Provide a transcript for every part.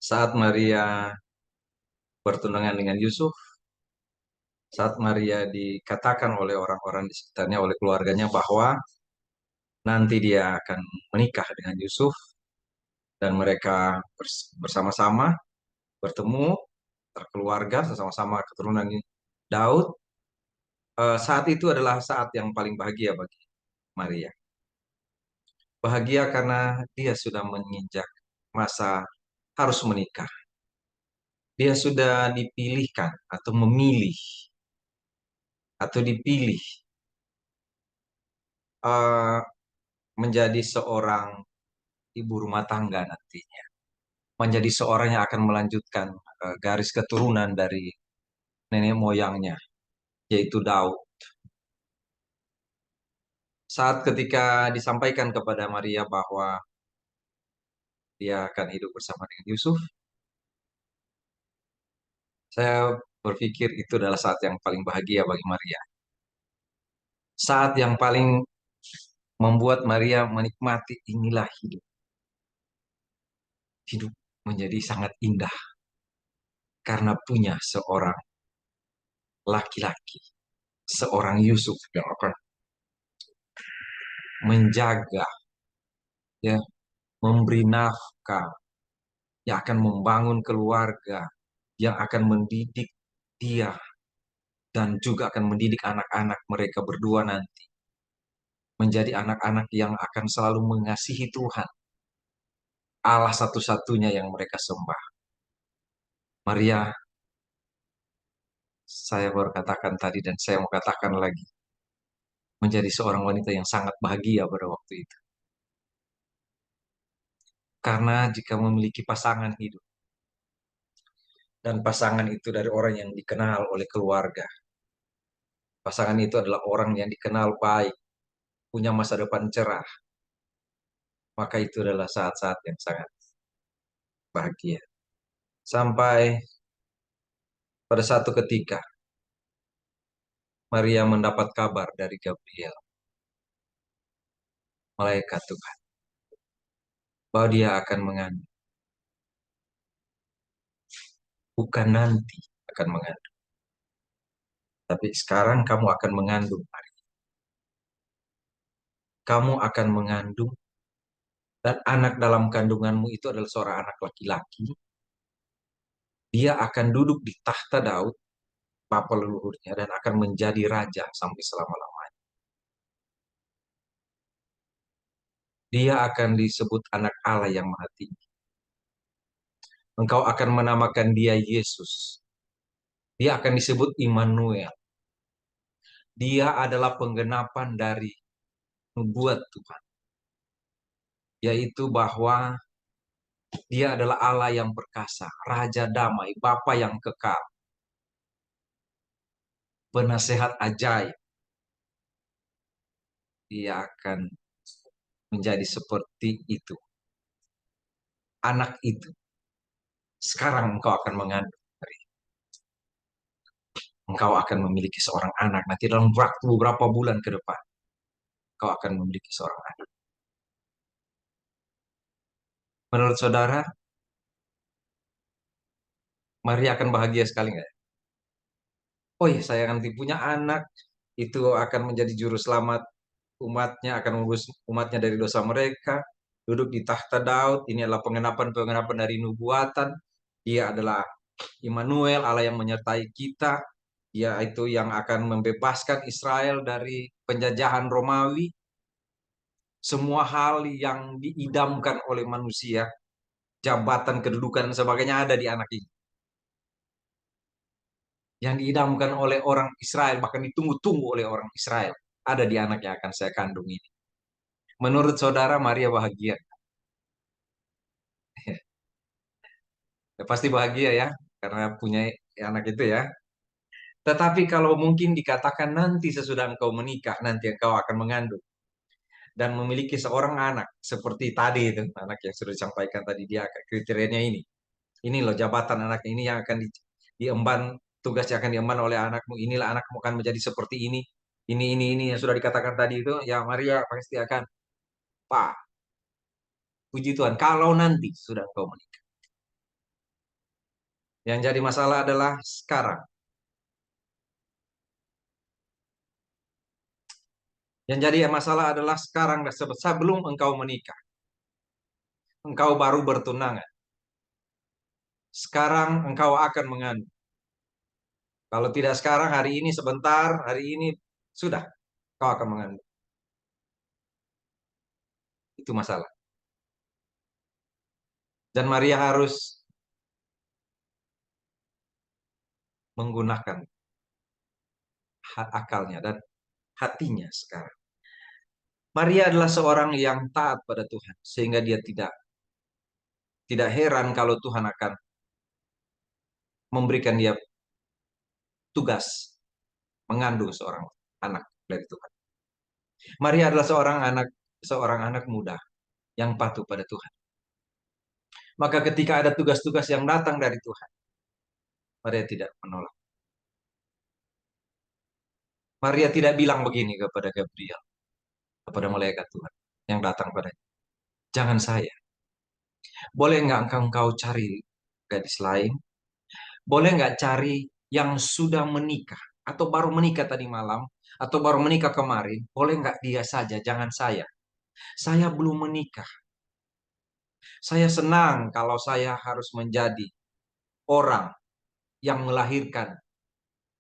Saat Maria bertunangan dengan Yusuf, saat Maria dikatakan oleh orang-orang di sekitarnya, oleh keluarganya bahwa nanti dia akan menikah dengan Yusuf dan mereka bersama-sama bertemu, berkeluarga, bersama-sama keturunan Daud. Saat itu adalah saat yang paling bahagia bagi Maria. Bahagia karena dia sudah menginjak masa harus menikah. Dia sudah dipilihkan atau memilih atau dipilih eh, menjadi seorang ibu rumah tangga nantinya, menjadi seorang yang akan melanjutkan garis keturunan dari nenek moyangnya, yaitu Daud. Saat ketika disampaikan kepada Maria bahwa dia akan hidup bersama dengan Yusuf, saya berpikir itu adalah saat yang paling bahagia bagi Maria. Saat yang paling membuat Maria menikmati inilah hidup. Hidup menjadi sangat indah karena punya seorang laki-laki, seorang Yusuf yang akan menjaga, ya, memberi nafkah, yang akan membangun keluarga, yang akan mendidik dia dan juga akan mendidik anak-anak mereka berdua nanti menjadi anak-anak yang akan selalu mengasihi Tuhan, Allah satu-satunya yang mereka sembah. Maria, saya baru katakan tadi dan saya mau katakan lagi, menjadi seorang wanita yang sangat bahagia pada waktu itu. Karena jika memiliki pasangan hidup, dan pasangan itu dari orang yang dikenal oleh keluarga, pasangan itu adalah orang yang dikenal baik, punya masa depan cerah, maka itu adalah saat-saat yang sangat bahagia. Sampai pada satu ketika, Maria mendapat kabar dari Gabriel, malaikat Tuhan, bahwa dia akan mengandung. Bukan nanti akan mengandung, tapi sekarang kamu akan mengandung, Maria. Kamu akan mengandung, dan anak dalam kandunganmu itu adalah seorang anak laki-laki. Dia akan duduk di tahta Daud, bapa leluhurnya, dan akan menjadi raja sampai selama-lamanya. Dia akan disebut anak Allah yang Maha Tinggi. Engkau akan menamakan dia Yesus. Dia akan disebut Immanuel. Dia adalah penggenapan dari nubuat Tuhan, yaitu bahwa dia adalah Allah yang perkasa, Raja damai, Bapa yang kekal, penasehat ajaib. Dia akan menjadi seperti itu. Anak itu. Sekarang engkau akan mengandung. Engkau akan memiliki seorang anak. Nanti dalam waktu beberapa bulan ke depan, engkau akan memiliki seorang anak. Menurut saudara, Maria akan bahagia sekali nggak? Oh iya, saya nanti punya anak. Itu akan menjadi juru selamat umatnya, akan mengurus umatnya dari dosa mereka. Duduk di tahta Daud. Ini adalah pengenapan-pengenapan dari nubuatan. Dia adalah Immanuel, Allah yang menyertai kita. Dia itu yang akan membebaskan Israel dari penjajahan Romawi. Semua hal yang diidamkan oleh manusia, jabatan, kedudukan, dan sebagainya ada di anak ini. Yang diidamkan oleh orang Israel, bahkan ditunggu-tunggu oleh orang Israel, ada di anak yang akan saya kandung ini. Menurut saudara, Maria bahagia? Ya, pasti bahagia ya, karena punya anak itu ya. Tetapi kalau mungkin dikatakan nanti sesudah engkau menikah, nanti engkau akan mengandung dan memiliki seorang anak seperti tadi itu, anak yang sudah disampaikan tadi, dia kriterianya ini. Ini loh jabatan anak ini yang akan diemban, tugas yang akan diemban oleh anakmu. Inilah anakmu akan menjadi seperti ini. Ini yang sudah dikatakan tadi itu, ya Maria pasti akan, Pak, puji Tuhan, kalau nanti sudah engkau menikah. Yang jadi masalah adalah sekarang. Yang jadi masalah adalah sekarang dan sebelum engkau menikah. Engkau baru bertunangan. Sekarang engkau akan mengandung. Kalau tidak sekarang, hari ini sebentar, hari ini sudah kau akan mengandung. Itu masalah. Dan Maria harus menggunakan akalnya dan hatinya sekarang. Maria adalah seorang yang taat pada Tuhan, sehingga dia tidak heran kalau Tuhan akan memberikan dia tugas mengandung seorang anak dari Tuhan. Maria adalah seorang anak muda yang patuh pada Tuhan. Maka ketika ada tugas-tugas yang datang dari Tuhan, Maria tidak menolak. Maria tidak bilang begini kepada Gabriel, kepada malaikat Tuhan yang datang padanya. Jangan saya. Boleh nggak engkau cari gadis lain? Boleh nggak cari yang sudah menikah atau baru menikah tadi malam atau baru menikah kemarin? Boleh nggak dia saja? Jangan saya. Saya belum menikah. Saya senang kalau saya harus menjadi orang yang melahirkan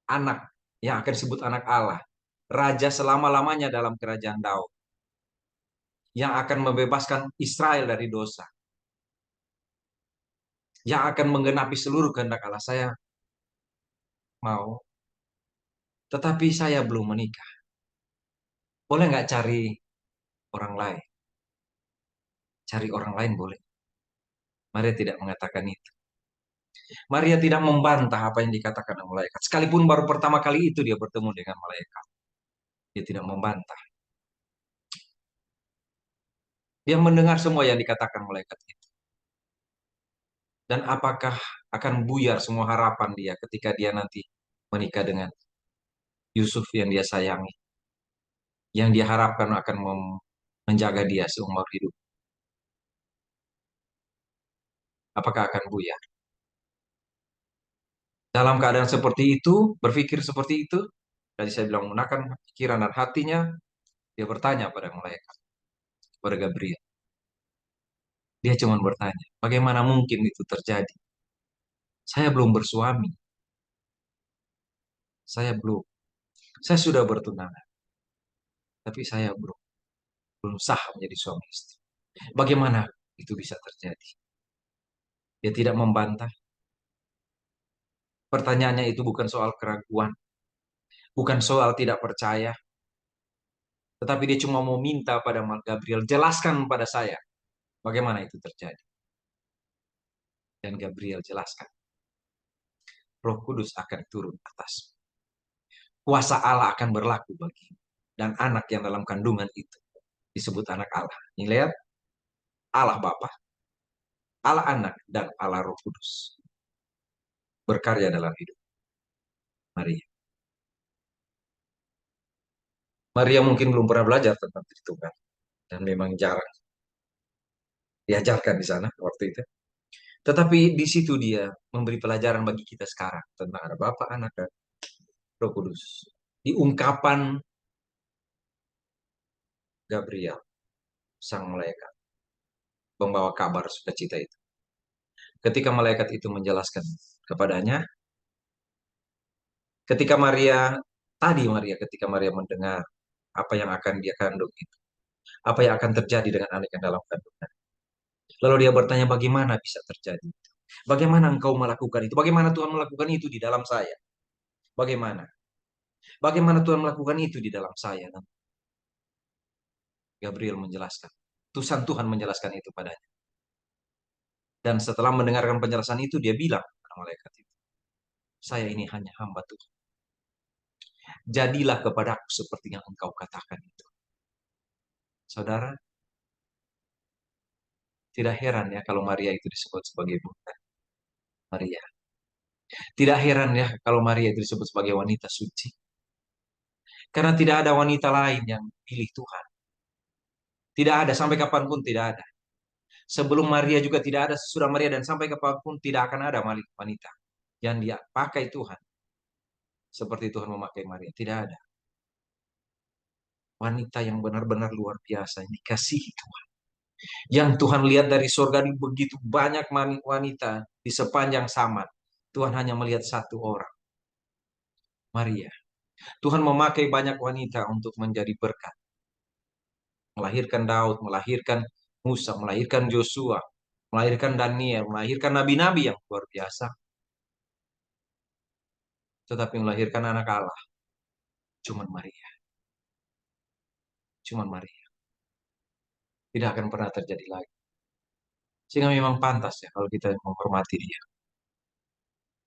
anak yang akan disebut anak Allah. Raja selama-lamanya dalam kerajaan Daud. Yang akan membebaskan Israel dari dosa. Yang akan menggenapi seluruh kehendak Allah. Saya mau. Tetapi saya belum menikah. Boleh nggak cari orang lain? Cari orang lain boleh. Maria tidak mengatakan itu. Maria tidak membantah apa yang dikatakan oleh malaikat. Sekalipun baru pertama kali itu dia bertemu dengan malaikat. Dia tidak membantah. Dia mendengar semua yang dikatakan malaikat itu. Dan apakah akan buyar semua harapan dia ketika dia nanti menikah dengan Yusuf yang dia sayangi. Yang dia harapkan akan menjaga dia seumur hidup. Apakah akan buyar? Dalam keadaan seperti itu, berpikir seperti itu, tadi saya bilang menggunakan pikiran dan hatinya, dia bertanya pada malaikat, pada Gabriel. Dia cuma bertanya, bagaimana mungkin itu terjadi? Saya belum bersuami, saya belum. Saya sudah bertunangan, tapi saya belum sah menjadi suami istri. Bagaimana itu bisa terjadi? Dia tidak membantah. Pertanyaannya itu bukan soal keraguan, bukan soal tidak percaya, tetapi dia cuma mau minta pada Gabriel, jelaskan pada saya bagaimana itu terjadi. Dan Gabriel jelaskan, Roh Kudus akan turun atas. Kuasa Allah akan berlaku bagi dan anak yang dalam kandungan itu disebut anak Allah. Ini lihat, Allah Bapa, Allah Anak, dan Allah Roh Kudus berkarya dalam hidup Maria. Maria mungkin belum pernah belajar tentang perhitungan dan memang jarang diajarkan di sana waktu itu. Tetapi di situ dia memberi pelajaran bagi kita sekarang tentang ada Bapa, Anak, dan Roh Kudus. Di ungkapan Gabriel, sang malaikat, membawa kabar sukacita itu. Ketika malaikat itu menjelaskan kepadanya, ketika ketika Maria mendengar apa yang akan dia kandung itu, apa yang akan terjadi dengan anak yang dalam kandungan. Lalu dia bertanya, bagaimana bisa terjadi? Bagaimana engkau melakukan itu? Bagaimana Tuhan melakukan itu di dalam saya? Bagaimana? Bagaimana Tuhan melakukan itu di dalam saya? Dan Gabriel menjelaskan. Tuhan menjelaskan itu padanya. Dan setelah mendengarkan penjelasan itu, dia bilang kepada malaikat itu, saya ini hanya hamba Tuhan. Jadilah kepadaku seperti yang engkau katakan itu. Saudara, tidak heran ya kalau Maria itu disebut sebagai Bunda Maria. Tidak heran ya kalau Maria itu disebut sebagai wanita suci. Karena tidak ada wanita lain yang pilih Tuhan. Tidak ada, sampai kapanpun tidak ada. Sebelum Maria juga tidak ada, sesudah Maria dan sampai kapanpun tidak akan ada wanita. yang dia pakai Tuhan seperti Tuhan memakai Maria. Tidak ada. Wanita yang benar-benar luar biasa, yang dikasihi Tuhan. Yang Tuhan lihat dari surga di begitu banyak wanita di sepanjang zaman. Tuhan hanya melihat satu orang, Maria. Tuhan memakai banyak wanita untuk menjadi berkat. Melahirkan Daud, melahirkan Musa, melahirkan Joshua, melahirkan Daniel, melahirkan nabi-nabi yang luar biasa. Tetapi melahirkan anak Allah, cuman Maria. Cuman Maria. Tidak akan pernah terjadi lagi. Sehingga memang pantas ya kalau kita menghormati dia.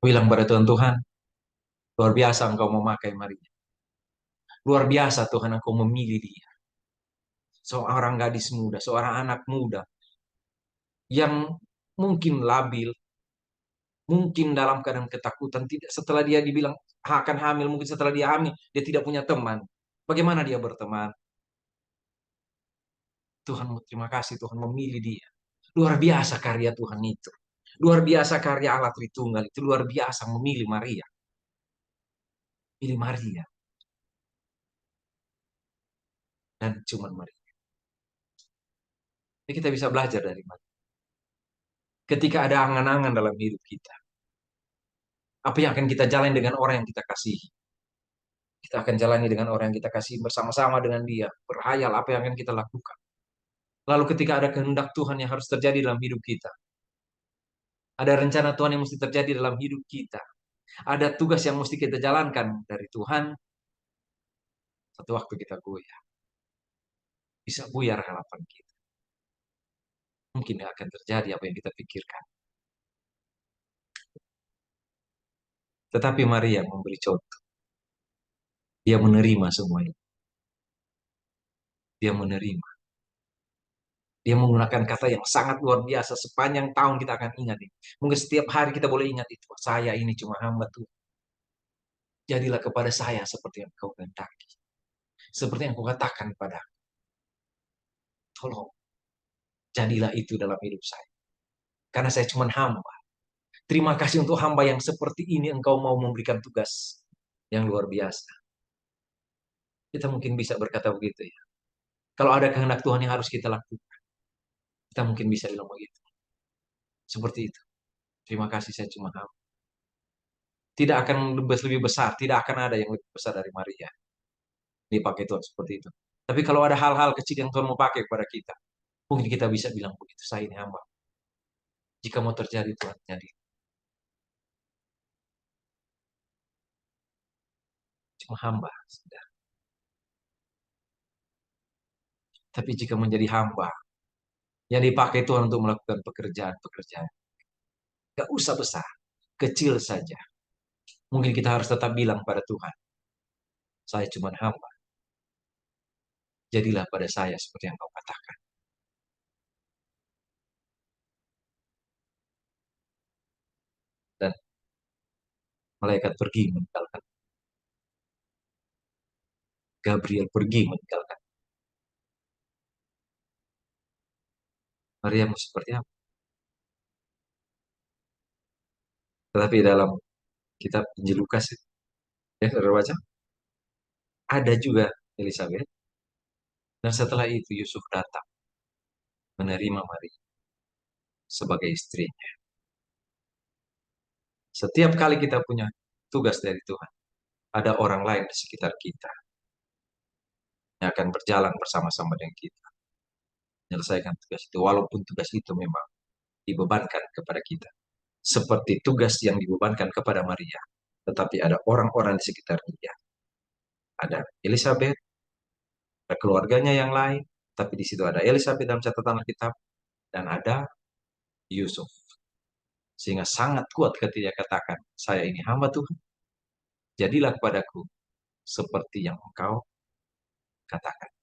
Bilang pada Tuhan, Tuhan, luar biasa engkau memakai Maria. Luar biasa Tuhan engkau memilih dia. Seorang gadis muda, seorang anak muda yang mungkin labil, mungkin dalam keadaan ketakutan. Tidak, setelah dia dibilang akan hamil, mungkin setelah dia hamil, dia tidak punya teman. Bagaimana dia berteman? Tuhan, terima kasih Tuhan memilih dia. Luar biasa karya Tuhan itu. Luar biasa karya Allah Tritunggal itu. Luar biasa memilih Maria. Pilih Maria. Dan cuma Maria. Jadi kita bisa belajar dari Maria. Ketika ada angan-angan dalam hidup kita. Apa yang akan kita jalani dengan orang yang kita kasihi. Kita akan jalani dengan orang yang kita kasihi bersama-sama dengan dia. Berhayal apa yang akan kita lakukan. Lalu ketika ada kehendak Tuhan yang harus terjadi dalam hidup kita. Ada rencana Tuhan yang mesti terjadi dalam hidup kita. Ada tugas yang mesti kita jalankan dari Tuhan. Satu waktu kita goyah. Bisa buyar harapan kita. Mungkin tidak akan terjadi apa yang kita pikirkan. Tetapi Maria memberi contoh. Dia menerima semuanya. Dia menerima. Dia menggunakan kata yang sangat luar biasa. Sepanjang tahun kita akan ingat ini. Mungkin setiap hari kita boleh ingat itu. Saya ini cuma hamba Tuhan. Jadilah kepada saya seperti yang kau kehendaki. Seperti yang kau katakan pada. Tolong. Jadilah itu dalam hidup saya. Karena saya cuma hamba. Terima kasih untuk hamba yang seperti ini engkau mau memberikan tugas yang luar biasa. Kita mungkin bisa berkata begitu ya. Kalau ada kehendak Tuhan yang harus kita lakukan. Kita mungkin bisa bilang begitu. Seperti itu. Terima kasih saya cuma hamba. Tidak akan lebih besar. Tidak akan ada yang lebih besar dari Maria. Dipakai Tuhan seperti itu. Tapi kalau ada hal-hal kecil yang Tuhan mau pakai kepada kita. Mungkin kita bisa bilang begitu. Saya ini hamba. Jika mau terjadi Tuhan jadi. Cuma hamba. Sudah. Tapi jika menjadi hamba. Yang dipakai Tuhan untuk melakukan pekerjaan-pekerjaan. Gak usah besar. Kecil saja. Mungkin kita harus tetap bilang pada Tuhan. Saya cuma hamba. Jadilah pada saya seperti yang kau katakan. Dan malaikat pergi meninggalkan. Gabriel pergi meninggalkan. Maria mau seperti apa? Tetapi dalam kitab Injil Lukas, ya saudara baca, ada juga Elizabeth. Dan setelah itu Yusuf datang menerima Maria sebagai istrinya. Setiap kali kita punya tugas dari Tuhan, ada orang lain di sekitar kita yang akan berjalan bersama-sama dengan kita. Menyelesaikan tugas itu, walaupun tugas itu memang dibebankan kepada kita. Seperti tugas yang dibebankan kepada Maria. Tetapi ada orang-orang di sekitar dia. Ada Elizabeth, ada keluarganya yang lain, tapi di situ ada Elizabeth dalam catatan Alkitab, dan ada Yusuf. Sehingga sangat kuat ketika dia katakan, saya ini hamba Tuhan, jadilah kepadaku seperti yang engkau katakan.